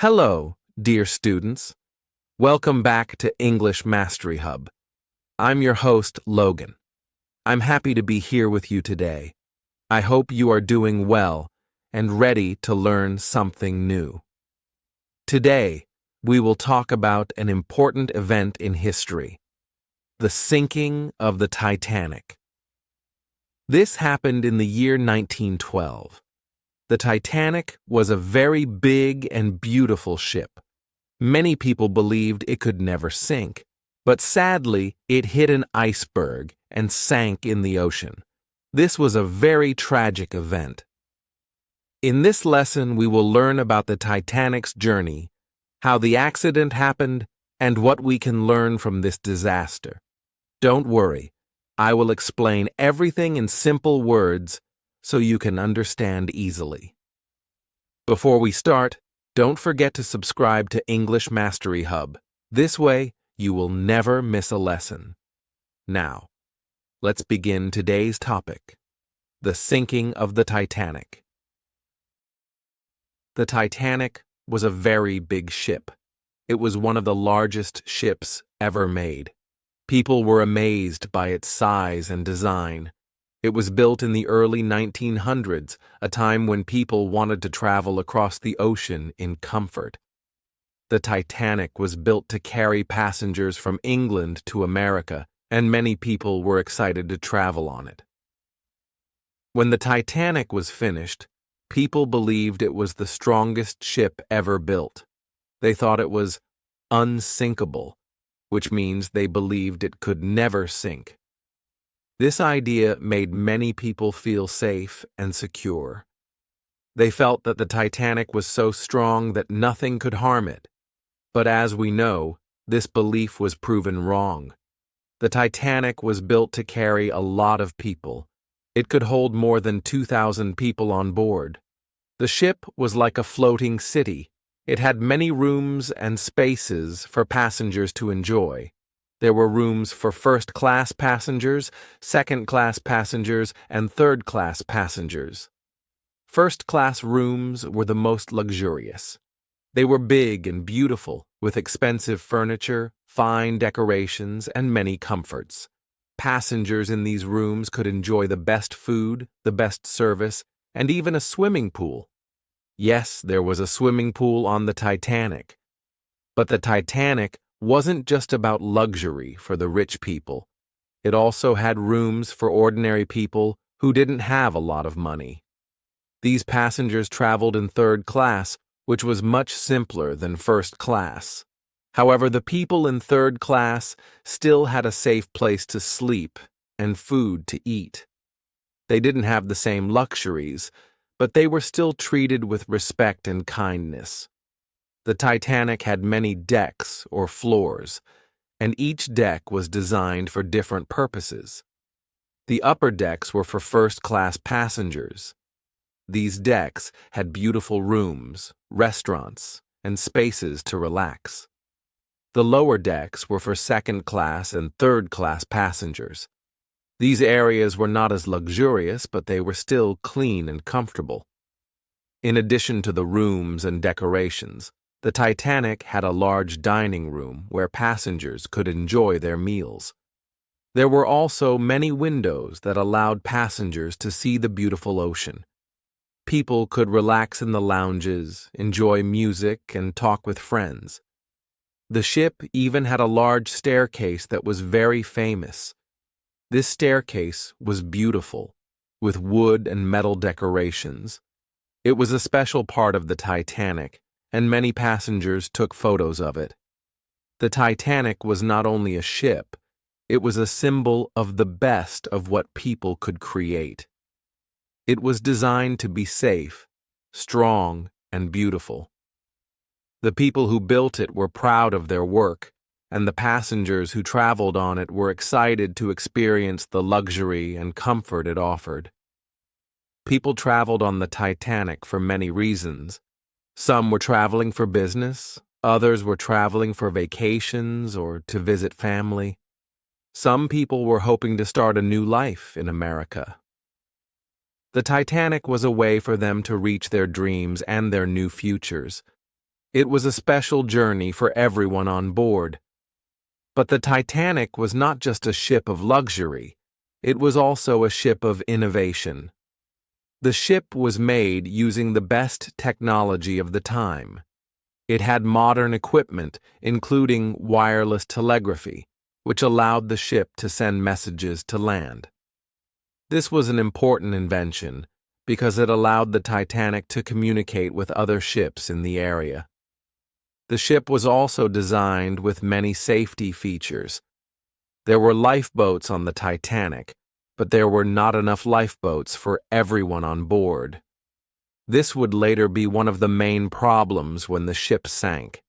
Hello, dear students. Welcome back to English Mastery Hub. I'm your host, Logan. I'm happy to be here with you today. I hope you are doing well and ready to learn something new. Today, we will talk about an important event in history, the sinking of the Titanic. This happened in the year 1912. The Titanic was a very big and beautiful ship. Many people believed it could never sink, but sadly, it hit an iceberg and sank in the ocean. This was a very tragic event. In this lesson, we will learn about the Titanic's journey, how the accident happened, and what we can learn from this disaster. Don't worry, I will explain everything in simple words so you can understand easily. Before we start, don't forget to subscribe to English Mastery Hub. This way, you will never miss a lesson. Now, let's begin today's topic, the sinking of the Titanic. The Titanic was a very big ship. It was one of the largest ships ever made. People were amazed by its size and design. It was built in the early 1900s, a time when people wanted to travel across the ocean in comfort. The Titanic was built to carry passengers from England to America, and many people were excited to travel on it. When the Titanic was finished, people believed it was the strongest ship ever built. They thought it was unsinkable, which means they believed it could never sink. This idea made many people feel safe and secure. They felt that the Titanic was so strong that nothing could harm it. But as we know, this belief was proven wrong. The Titanic was built to carry a lot of people. It could hold more than 2,000 people on board. The ship was like a floating city. It had many rooms and spaces for passengers to enjoy. There were rooms for first-class passengers, second-class passengers, and third-class passengers. First-class rooms were the most luxurious. They were big and beautiful, with expensive furniture, fine decorations, and many comforts. Passengers in these rooms could enjoy the best food, the best service, and even a swimming pool. Yes, there was a swimming pool on the Titanic. But the Titanic wasn't just about luxury for the rich people. It also had rooms for ordinary people who didn't have a lot of money. These passengers traveled in third class, which was much simpler than first class. However, the people in third class still had a safe place to sleep and food to eat. They didn't have the same luxuries, but they were still treated with respect and kindness. The Titanic had many decks or floors, and each deck was designed for different purposes. The upper decks were for first-class passengers. These decks had beautiful rooms, restaurants, and spaces to relax. The lower decks were for second-class and third-class passengers. These areas were not as luxurious, but they were still clean and comfortable. In addition to the rooms and decorations, the Titanic had a large dining room where passengers could enjoy their meals. There were also many windows that allowed passengers to see the beautiful ocean. People could relax in the lounges, enjoy music, and talk with friends. The ship even had a large staircase that was very famous. This staircase was beautiful, with wood and metal decorations. It was a special part of the Titanic, and many passengers took photos of it. The Titanic was not only a ship, it was a symbol of the best of what people could create. It was designed to be safe, strong, and beautiful. The people who built it were proud of their work, and the passengers who traveled on it were excited to experience the luxury and comfort it offered. People traveled on the Titanic for many reasons. Some were traveling for business, others were traveling for vacations or to visit family. Some people were hoping to start a new life in America. The Titanic was a way for them to reach their dreams and their new futures. It was a special journey for everyone on board. But the Titanic was not just a ship of luxury, it was also a ship of innovation. The ship was made using the best technology of the time. It had modern equipment, including wireless telegraphy, which allowed the ship to send messages to land. This was an important invention because it allowed the Titanic to communicate with other ships in the area. The ship was also designed with many safety features. There were lifeboats on the Titanic, but there were not enough lifeboats for everyone on board. This would later be one of the main problems when the ship sank.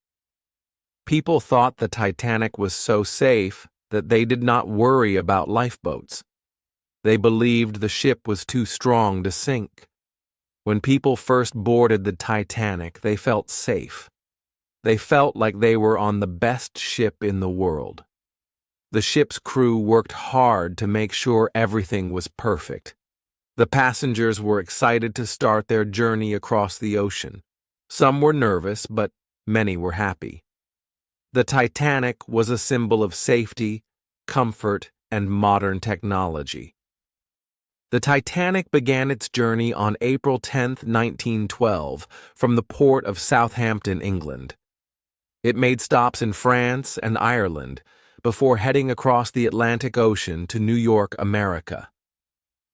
People thought the Titanic was so safe that they did not worry about lifeboats. They believed the ship was too strong to sink. When people first boarded the Titanic, they felt safe. They felt like they were on the best ship in the world. The ship's crew worked hard to make sure everything was perfect. The passengers were excited to start their journey across the ocean. Some were nervous, but many were happy. The Titanic was a symbol of safety, comfort, and modern technology. The Titanic began its journey on April 10, 1912, from the port of Southampton, England. It made stops in France and Ireland before heading across the Atlantic Ocean to New York, America.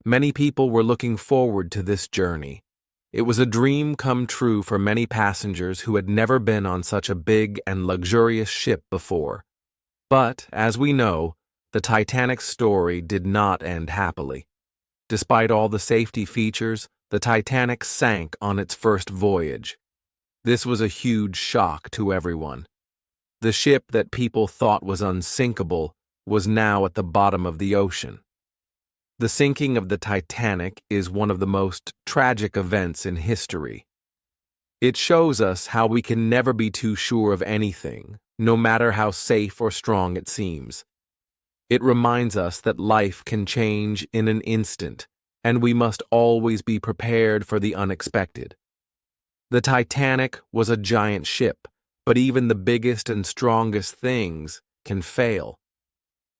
Many people were looking forward to this journey. It was a dream come true for many passengers who had never been on such a big and luxurious ship before. But, as we know, the Titanic's story did not end happily. Despite all the safety features, the Titanic sank on its first voyage. This was a huge shock to everyone. The ship that people thought was unsinkable was now at the bottom of the ocean. The sinking of the Titanic is one of the most tragic events in history. It shows us how we can never be too sure of anything, no matter how safe or strong it seems. It reminds us that life can change in an instant, and we must always be prepared for the unexpected. The Titanic was a giant ship, but even the biggest and strongest things can fail.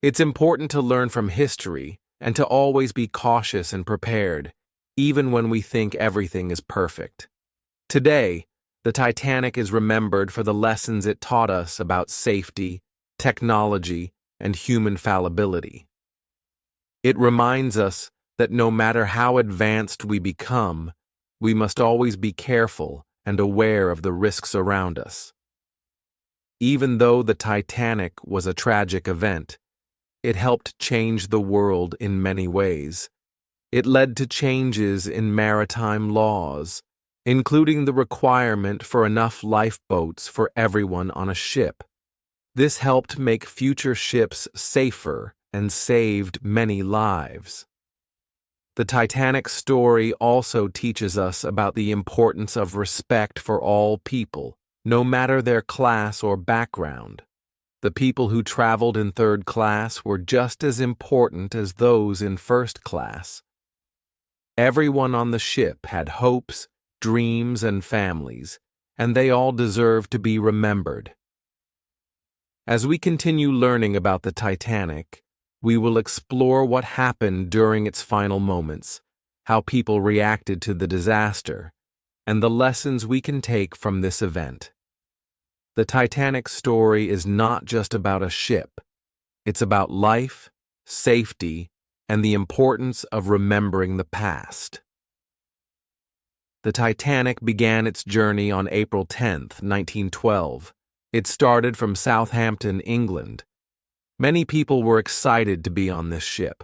It's important to learn from history and to always be cautious and prepared, even when we think everything is perfect. Today, the Titanic is remembered for the lessons it taught us about safety, technology, and human fallibility. It reminds us that no matter how advanced we become, we must always be careful and aware of the risks around us. Even though the Titanic was a tragic event, it helped change the world in many ways. It led to changes in maritime laws, including the requirement for enough lifeboats for everyone on a ship. This helped make future ships safer and saved many lives. The Titanic story also teaches us about the importance of respect for all people, no matter their class or background. The people who traveled in third class were just as important as those in first class. Everyone on the ship had hopes, dreams, and families, and they all deserved to be remembered. As we continue learning about the Titanic, we will explore what happened during its final moments, how people reacted to the disaster, and the lessons we can take from this event. The Titanic story is not just about a ship. It's about life, safety, and the importance of remembering the past. The Titanic began its journey on April 10, 1912. It started from Southampton, England. Many people were excited to be on this ship.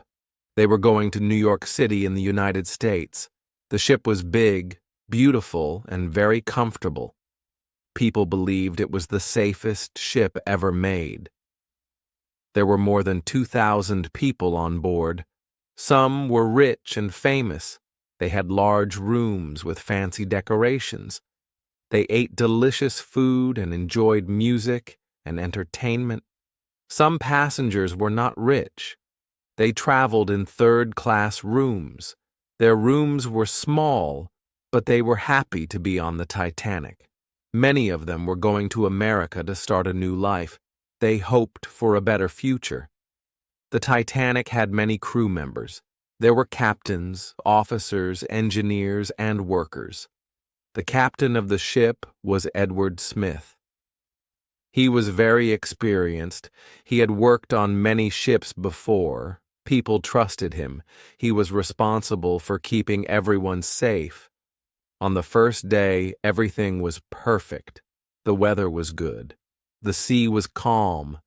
They were going to New York City in the United States. The ship was big, beautiful, and very comfortable. People believed it was the safest ship ever made. There were more than 2,000 people on board. Some were rich and famous. They had large rooms with fancy decorations. They ate delicious food and enjoyed music and entertainment. Some passengers were not rich. They traveled in third-class rooms. Their rooms were small, but they were happy to be on the Titanic. Many of them were going to America to start a new life. They hoped for a better future. The Titanic had many crew members. There were captains, officers, engineers, and workers. The captain of the ship was Edward Smith. He was very experienced. He had worked on many ships before. People trusted him. He was responsible for keeping everyone safe. On the first day, everything was perfect. The weather was good. The sea was calm.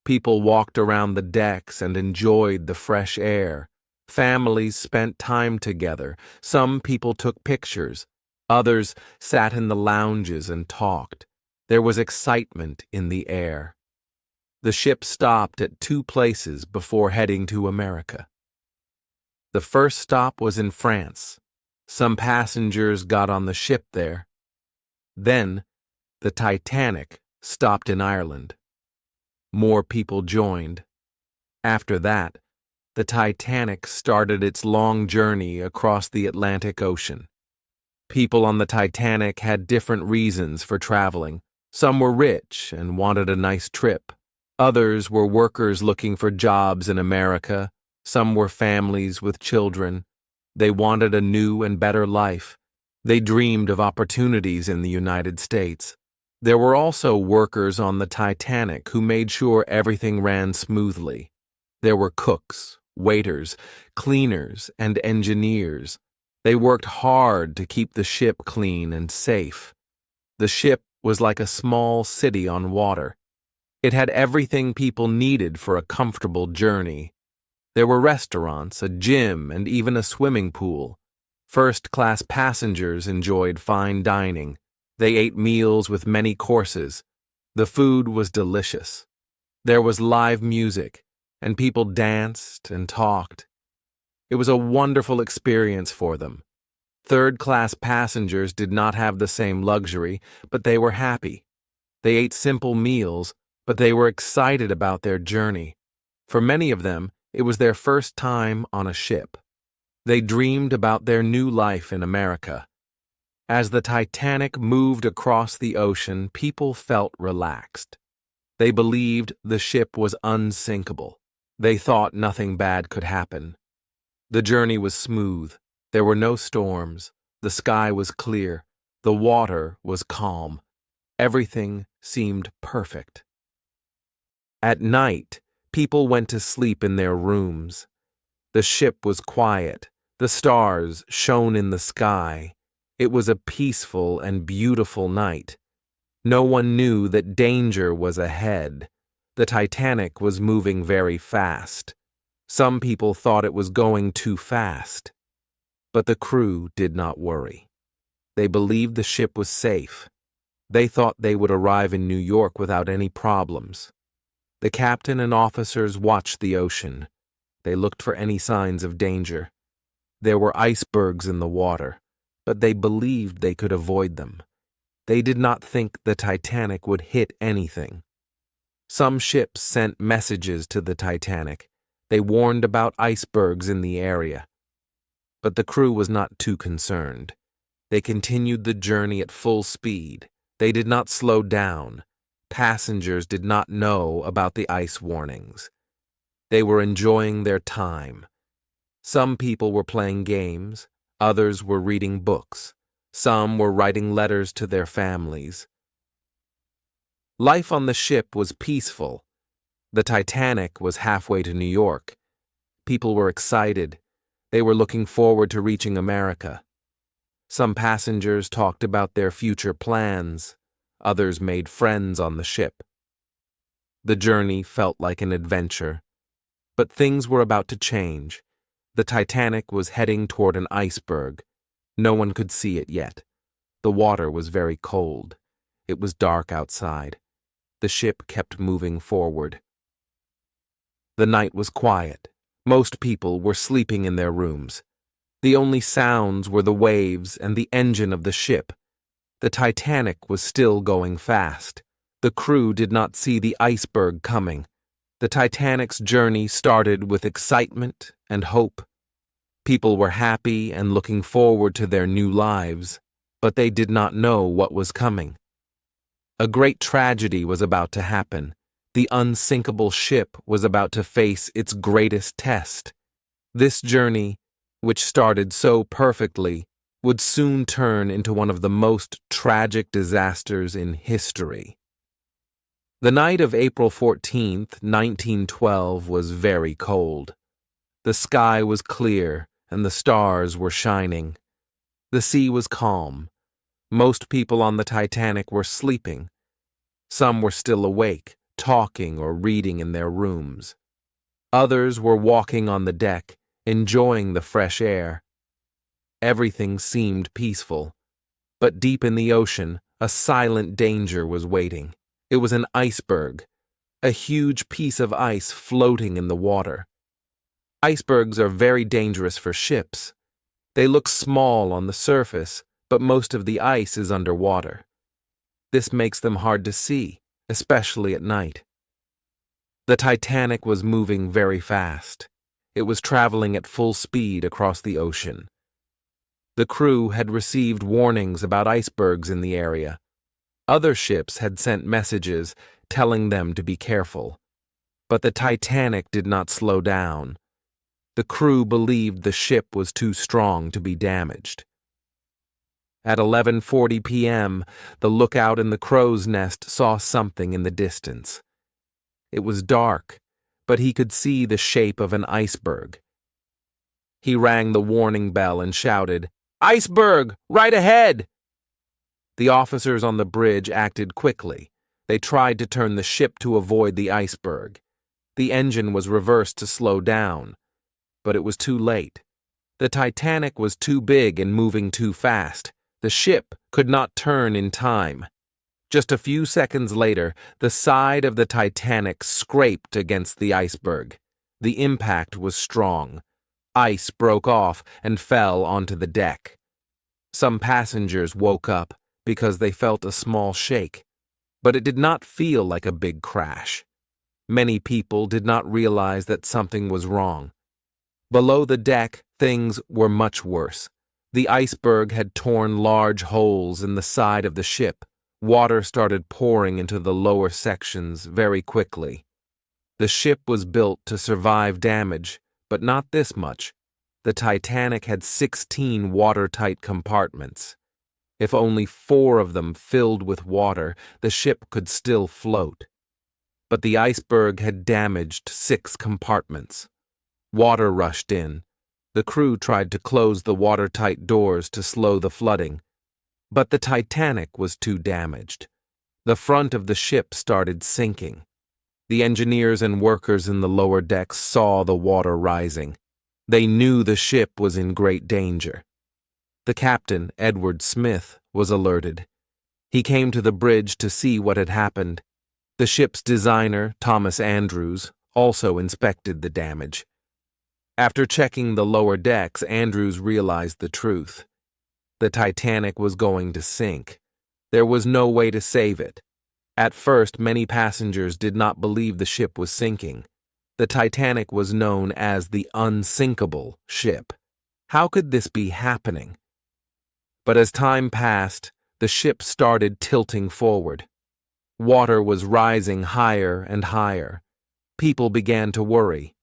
People walked around the decks and enjoyed the fresh air. Families spent time together. Some people took pictures. Others sat in the lounges and talked. There was excitement in the air. The ship stopped at 2 places before heading to America. The first stop was in France. Some passengers got on the ship there. Then, the Titanic stopped in Ireland. More people joined. After that, the Titanic started its long journey across the Atlantic Ocean. People on the Titanic had different reasons for traveling. Some were rich and wanted a nice trip. Others were workers looking for jobs in America. Some were families with children. They wanted a new and better life. They dreamed of opportunities in the United States. There were also workers on the Titanic who made sure everything ran smoothly. There were cooks, waiters, cleaners, and engineers. They worked hard to keep the ship clean and safe. The ship was like a small city on water. It had everything people needed for a comfortable journey. There were restaurants, a gym, and even a swimming pool. First-class passengers enjoyed fine dining. They ate meals with many courses. The food was delicious. There was live music, and people danced and talked. It was a wonderful experience for them. Third-class passengers did not have the same luxury, but they were happy. They ate simple meals, but they were excited about their journey. For many of them, it was their first time on a ship. They dreamed about their new life in America. As the Titanic moved across the ocean, people felt relaxed. They believed the ship was unsinkable. They thought nothing bad could happen. The journey was smooth. There were no storms. The sky was clear. The water was calm. Everything seemed perfect. At night, people went to sleep in their rooms. The ship was quiet. The stars shone in the sky. It was a peaceful and beautiful night. No one knew that danger was ahead. The Titanic was moving very fast. Some people thought it was going too fast. But the crew did not worry. They believed the ship was safe. They thought they would arrive in New York without any problems. The captain and officers watched the ocean. They looked for any signs of danger. There were icebergs in the water, but they believed they could avoid them. They did not think the Titanic would hit anything. Some ships sent messages to the Titanic. They warned about icebergs in the area. But the crew was not too concerned. They continued the journey at full speed. They did not slow down. Passengers did not know about the ice warnings. They were enjoying their time. Some people were playing games. Others were reading books. Some were writing letters to their families. Life on the ship was peaceful. The Titanic was halfway to New York. People were excited. They were looking forward to reaching America. Some passengers talked about their future plans. Others made friends on the ship. The journey felt like an adventure. But things were about to change. The Titanic was heading toward an iceberg. No one could see it yet. The water was very cold. It was dark outside. The ship kept moving forward. The night was quiet. Most people were sleeping in their rooms. The only sounds were the waves and the engine of the ship. The Titanic was still going fast. The crew did not see the iceberg coming. The Titanic's journey started with excitement and hope. People were happy and looking forward to their new lives, but they did not know what was coming. A great tragedy was about to happen. The unsinkable ship was about to face its greatest test. This journey, which started so perfectly, would soon turn into one of the most tragic disasters in history. The night of April 14th, 1912 was very cold. The sky was clear and the stars were shining. The sea was calm. Most people on the Titanic were sleeping. Some were still awake, talking or reading in their rooms. Others were walking on the deck, enjoying the fresh air. Everything seemed peaceful, but deep in the ocean, a silent danger was waiting. It was an iceberg, a huge piece of ice floating in the water. Icebergs are very dangerous for ships. They look small on the surface, but most of the ice is underwater. This makes them hard to see, especially at night. The Titanic was moving very fast. It was traveling at full speed across the ocean. The crew had received warnings about icebergs in the area. Other ships had sent messages telling them to be careful. But the Titanic did not slow down. The crew believed the ship was too strong to be damaged. At 11:40 p.m., the lookout in the crow's nest saw something in the distance. It was dark, but he could see the shape of an iceberg. He rang the warning bell and shouted, "Iceberg! Right ahead!" The officers on the bridge acted quickly. They tried to turn the ship to avoid the iceberg. The engine was reversed to slow down, but it was too late. The Titanic was too big and moving too fast. The ship could not turn in time. Just a few seconds later, the side of the Titanic scraped against the iceberg. The impact was strong. Ice broke off and fell onto the deck. Some passengers woke up because they felt a small shake, but it did not feel like a big crash. Many people did not realize that something was wrong. Below the deck, things were much worse. The iceberg had torn large holes in the side of the ship. Water started pouring into the lower sections very quickly. The ship was built to survive damage, but not this much. The Titanic had 16 watertight compartments. If only 4 of them filled with water, the ship could still float. But the iceberg had damaged 6 compartments. Water rushed in. The crew tried to close the watertight doors to slow the flooding, but the Titanic was too damaged. The front of the ship started sinking. The engineers and workers in the lower decks saw the water rising. They knew the ship was in great danger. The captain, Edward Smith, was alerted. He came to the bridge to see what had happened. The ship's designer, Thomas Andrews, also inspected the damage. After checking the lower decks, Andrews realized the truth. The Titanic was going to sink. There was no way to save it. At first, many passengers did not believe the ship was sinking. The Titanic was known as the unsinkable ship. How could this be happening? But as time passed, the ship started tilting forward. Water was rising higher and higher. People began to worry.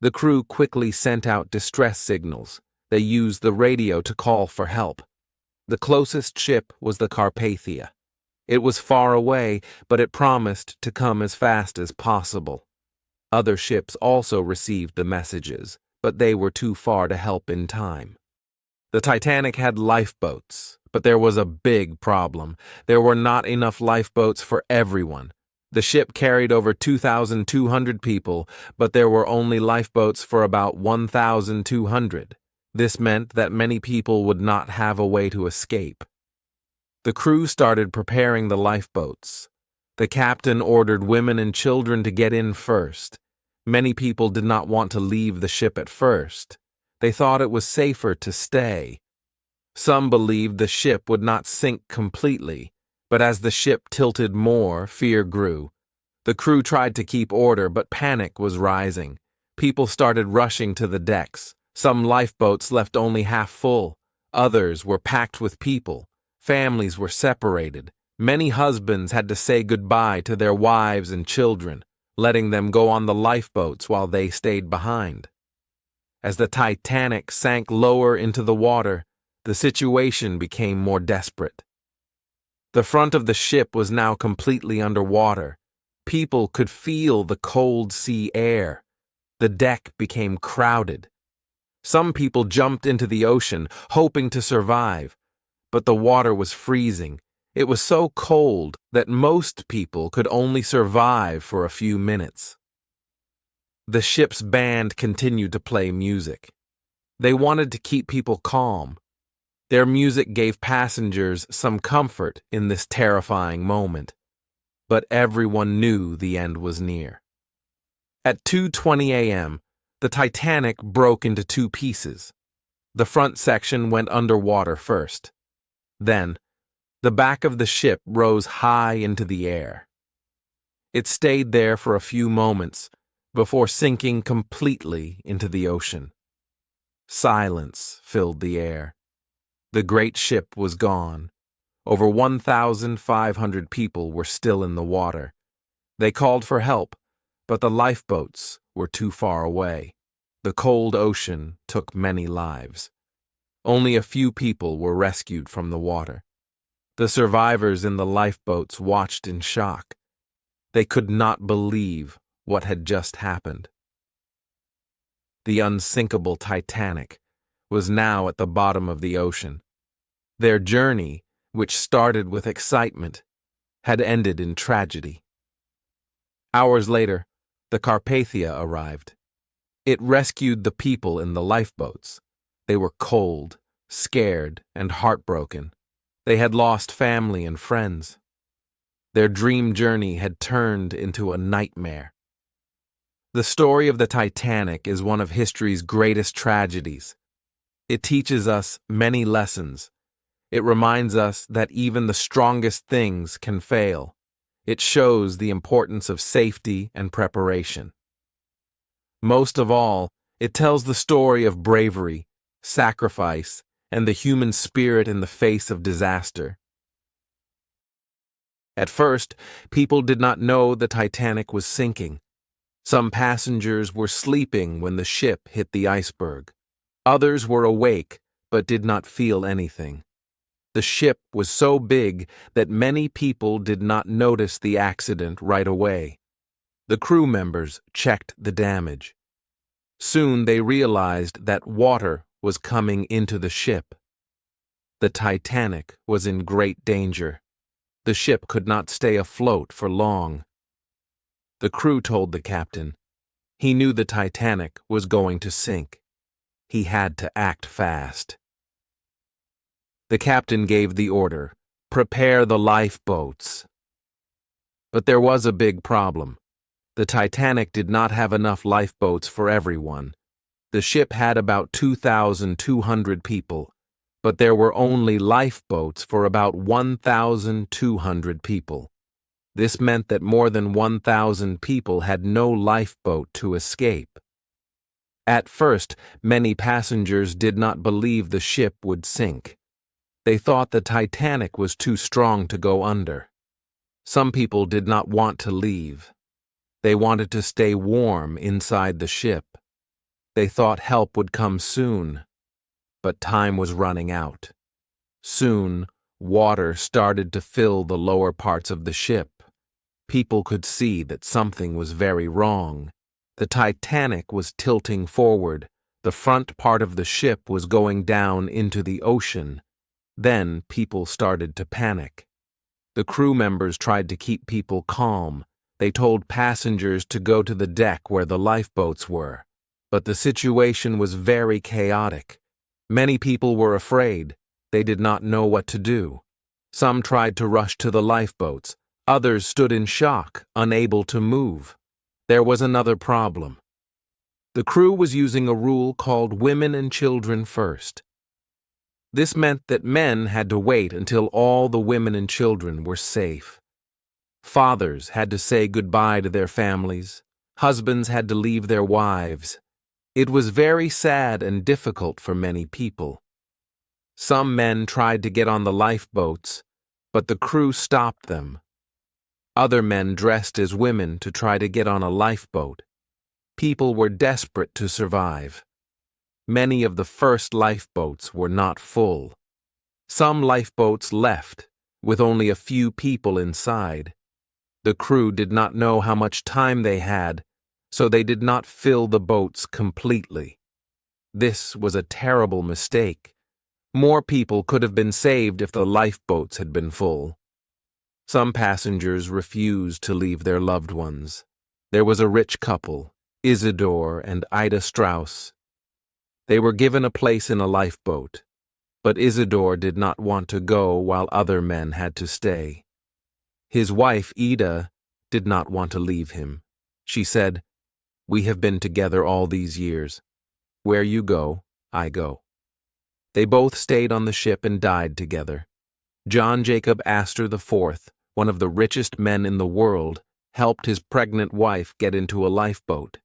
The crew quickly sent out distress signals. They used the radio to call for help. The closest ship was the Carpathia. It was far away, but it promised to come as fast as possible. Other ships also received the messages, but they were too far to help in time. The Titanic had lifeboats, but there was a big problem. There were not enough lifeboats for everyone. The ship carried over 2,200 people, but there were only lifeboats for about 1,200. This meant that many people would not have a way to escape. The crew started preparing the lifeboats. The captain ordered women and children to get in first. Many people did not want to leave the ship at first. They thought it was safer to stay. Some believed the ship would not sink completely, but as the ship tilted more, fear grew. The crew tried to keep order, but panic was rising. People started rushing to the decks. Some lifeboats left only half full. Others were packed with people. Families were separated. Many husbands had to say goodbye to their wives and children, letting them go on the lifeboats while they stayed behind. As the Titanic sank lower into the water, the situation became more desperate. The front of the ship was now completely underwater. People could feel the cold sea air. The deck became crowded. Some people jumped into the ocean, hoping to survive, but the water was freezing. It was so cold that most people could only survive for a few minutes. The ship's band continued to play music. They wanted to keep people calm. Their music gave passengers some comfort in this terrifying moment, but everyone knew the end was near. At 2:20 a.m., the Titanic broke into two pieces. The front section went underwater first. Then, the back of the ship rose high into the air. It stayed there for a few moments before sinking completely into the ocean. Silence filled the air. The great ship was gone. Over 1,500 people were still in the water. They called for help, but the lifeboats were too far away. The cold ocean took many lives. Only a few people were rescued from the water. The survivors in the lifeboats watched in shock. They could not believe what had just happened. The unsinkable Titanic was now at the bottom of the ocean. Their journey, which started with excitement, had ended in tragedy. Hours later, the Carpathia arrived. It rescued the people in the lifeboats. They were cold, scared, and heartbroken. They had lost family and friends. Their dream journey had turned into a nightmare. The story of the Titanic is one of history's greatest tragedies. It teaches us many lessons. It reminds us that even the strongest things can fail. It shows the importance of safety and preparation. Most of all, it tells the story of bravery, sacrifice, and the human spirit in the face of disaster. At first, people did not know the Titanic was sinking. Some passengers were sleeping when the ship hit the iceberg. Others were awake but did not feel anything. The ship was so big that many people did not notice the accident right away. The crew members checked the damage. Soon they realized that water was coming into the ship. The Titanic was in great danger. The ship could not stay afloat for long. The crew told the captain. He knew the Titanic was going to sink. He had to act fast. The captain gave the order, "Prepare the lifeboats." But there was a big problem. The Titanic did not have enough lifeboats for everyone. The ship had about 2,200 people, but there were only lifeboats for about 1,200 people. This meant that more than 1,000 people had no lifeboat to escape. At first, many passengers did not believe the ship would sink. They thought the Titanic was too strong to go under. Some people did not want to leave. They wanted to stay warm inside the ship. They thought help would come soon, but time was running out. Soon, water started to fill the lower parts of the ship. People could see that something was very wrong. The Titanic was tilting forward. The front part of the ship was going down into the ocean. Then people started to panic. The crew members tried to keep people calm. They told passengers to go to the deck where the lifeboats were. But the situation was very chaotic. Many people were afraid. They did not know what to do. Some tried to rush to the lifeboats. Others stood in shock, unable to move. There was another problem. The crew was using a rule called women and children first. This meant that men had to wait until all the women and children were safe. Fathers had to say goodbye to their families. Husbands had to leave their wives. It was very sad and difficult for many people. Some men tried to get on the lifeboats, but the crew stopped them. Other men dressed as women to try to get on a lifeboat. People were desperate to survive. Many of the first lifeboats were not full. Some lifeboats left, with only a few people inside. The crew did not know how much time they had, so they did not fill the boats completely. This was a terrible mistake. More people could have been saved if the lifeboats had been full. Some passengers refused to leave their loved ones. There was a rich couple, Isidore and Ida Strauss. They were given a place in a lifeboat, but Isidore did not want to go while other men had to stay. His wife, Ida, did not want to leave him. She said, "We have been together all these years. Where you go, I go." They both stayed on the ship and died together. John Jacob Astor IV, one of the richest men in the world, helped his pregnant wife get into a lifeboat.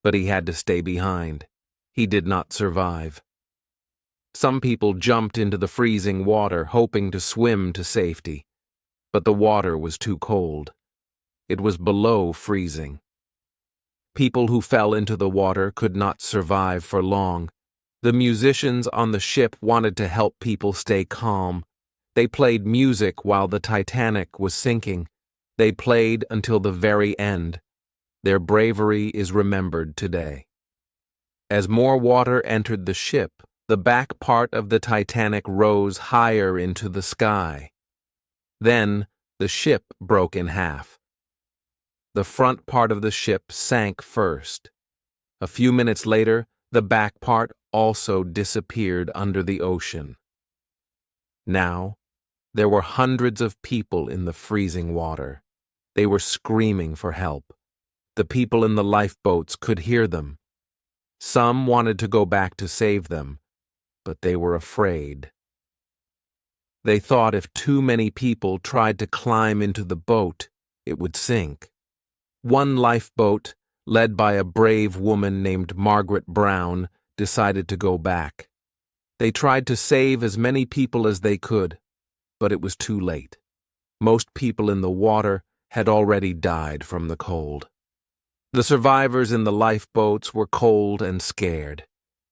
But he had to stay behind. He did not survive. Some people jumped into the freezing water hoping to swim to safety, but the water was too cold. It was below freezing. People who fell into the water could not survive for long. The musicians on the ship wanted to help people stay calm. They played music while the Titanic was sinking. They played until the very end. Their bravery is remembered today. As more water entered the ship, the back part of the Titanic rose higher into the sky. Then, the ship broke in half. The front part of the ship sank first. A few minutes later, the back part also disappeared under the ocean. Now, there were hundreds of people in the freezing water. They were screaming for help. The people in the lifeboats could hear them. Some wanted to go back to save them, but they were afraid. They thought if too many people tried to climb into the boat, it would sink. One lifeboat, led by a brave woman named Margaret Brown, decided to go back. They tried to save as many people as they could, but it was too late. Most people in the water had already died from the cold. The survivors in the lifeboats were cold and scared.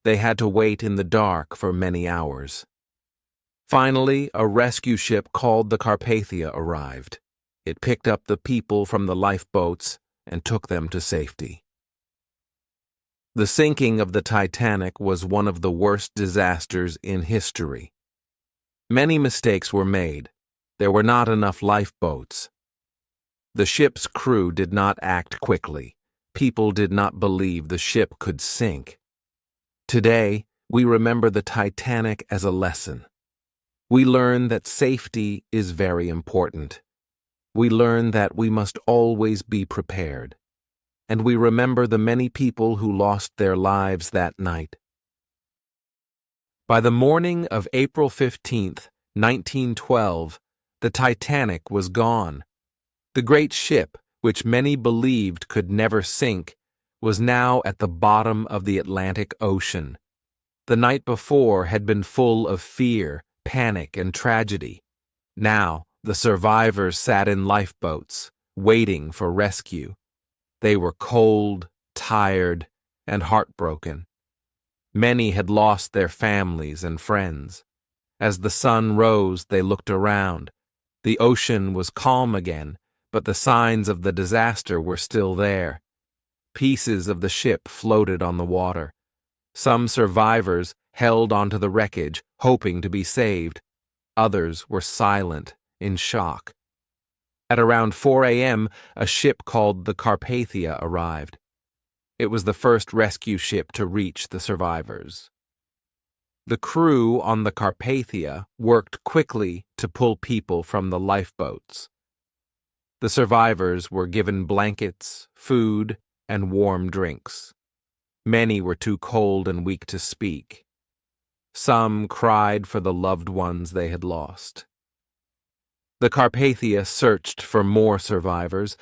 They had to wait in the dark for many hours. Finally, a rescue ship called the Carpathia arrived. It picked up the people from the lifeboats and took them to safety. The sinking of the Titanic was one of the worst disasters in history. Many mistakes were made. There were not enough lifeboats. The ship's crew did not act quickly. People did not believe the ship could sink. Today, we remember the Titanic as a lesson. We learn that safety is very important. We learn that we must always be prepared. And we remember the many people who lost their lives that night. By the morning of April 15th, 1912, the Titanic was gone. The great ship, which many believed could never sink, was now at the bottom of the Atlantic Ocean. The night before had been full of fear, panic, and tragedy. Now, the survivors sat in lifeboats, waiting for rescue. They were cold, tired, and heartbroken. Many had lost their families and friends. As the sun rose, they looked around. The ocean was calm again, but the signs of the disaster were still there. Pieces of the ship floated on the water. Some survivors held onto the wreckage, hoping to be saved. Others were silent, in shock. At around 4 a.m., a ship called the Carpathia arrived. It was the first rescue ship to reach the survivors. The crew on the Carpathia worked quickly to pull people from the lifeboats. The survivors were given blankets, food, and warm drinks. Many were too cold and weak to speak. Some cried for the loved ones they had lost. The Carpathia searched for more survivors,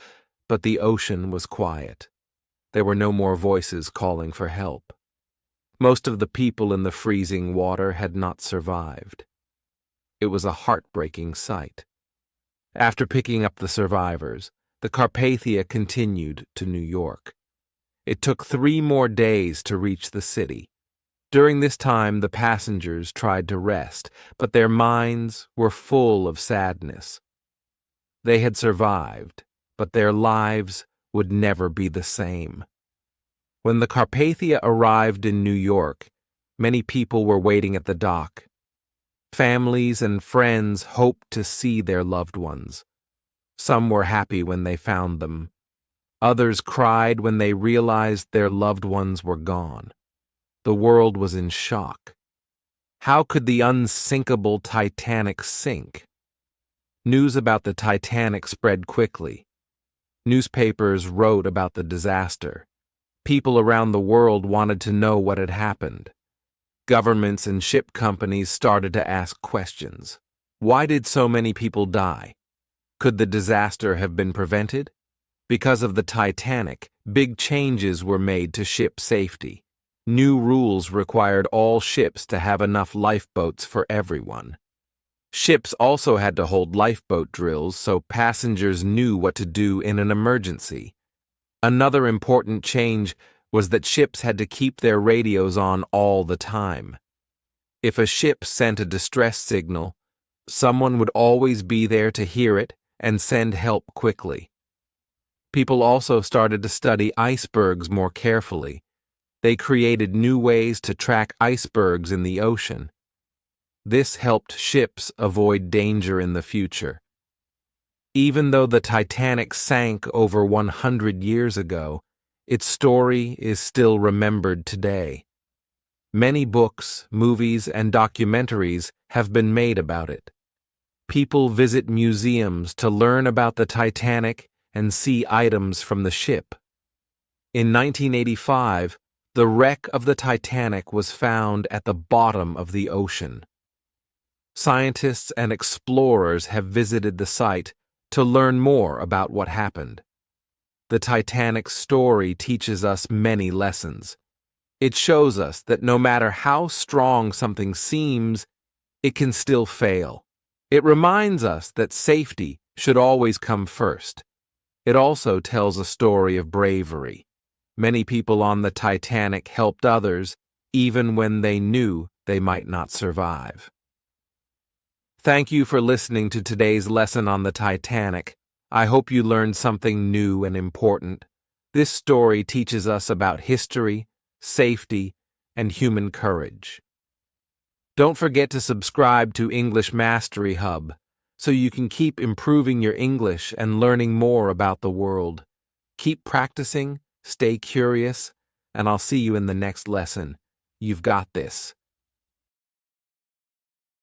but the ocean was quiet. There were no more voices calling for help. Most of the people in the freezing water had not survived. It was a heartbreaking sight. After picking up the survivors, the Carpathia continued to New York. It took 3 more days to reach the city. During this time, the passengers tried to rest, but their minds were full of sadness. They had survived, but their lives would never be the same. When the Carpathia arrived in New York, many people were waiting at the dock. Families and friends hoped to see their loved ones. Some were happy when they found them. Others cried when they realized their loved ones were gone. The world was in shock. How could the unsinkable Titanic sink? News about the Titanic spread quickly. Newspapers wrote about the disaster. People around the world wanted to know what had happened. Governments and ship companies started to ask questions. Why did so many people die? Could the disaster have been prevented? Because of the Titanic, big changes were made to ship safety. New rules required all ships to have enough lifeboats for everyone. Ships also had to hold lifeboat drills so passengers knew what to do in an emergency. Another important change was that ships had to keep their radios on all the time. If a ship sent a distress signal, someone would always be there to hear it and send help quickly. People also started to study icebergs more carefully. They created new ways to track icebergs in the ocean. This helped ships avoid danger in the future. Even though the Titanic sank over 100 years ago, its story is still remembered today. Many books, movies, and documentaries have been made about it. People visit museums to learn about the Titanic and see items from the ship. In 1985, the wreck of the Titanic was found at the bottom of the ocean. Scientists and explorers have visited the site to learn more about what happened. The Titanic's story teaches us many lessons. It shows us that no matter how strong something seems, it can still fail. It reminds us that safety should always come first. It also tells a story of bravery. Many people on the Titanic helped others, even when they knew they might not survive. Thank you for listening to today's lesson on the Titanic. I hope you learned something new and important. This story teaches us about history, safety, and human courage. Don't forget to subscribe to English Mastery Hub so you can keep improving your English and learning more about the world. Keep practicing, stay curious, and I'll see you in the next lesson. You've got this.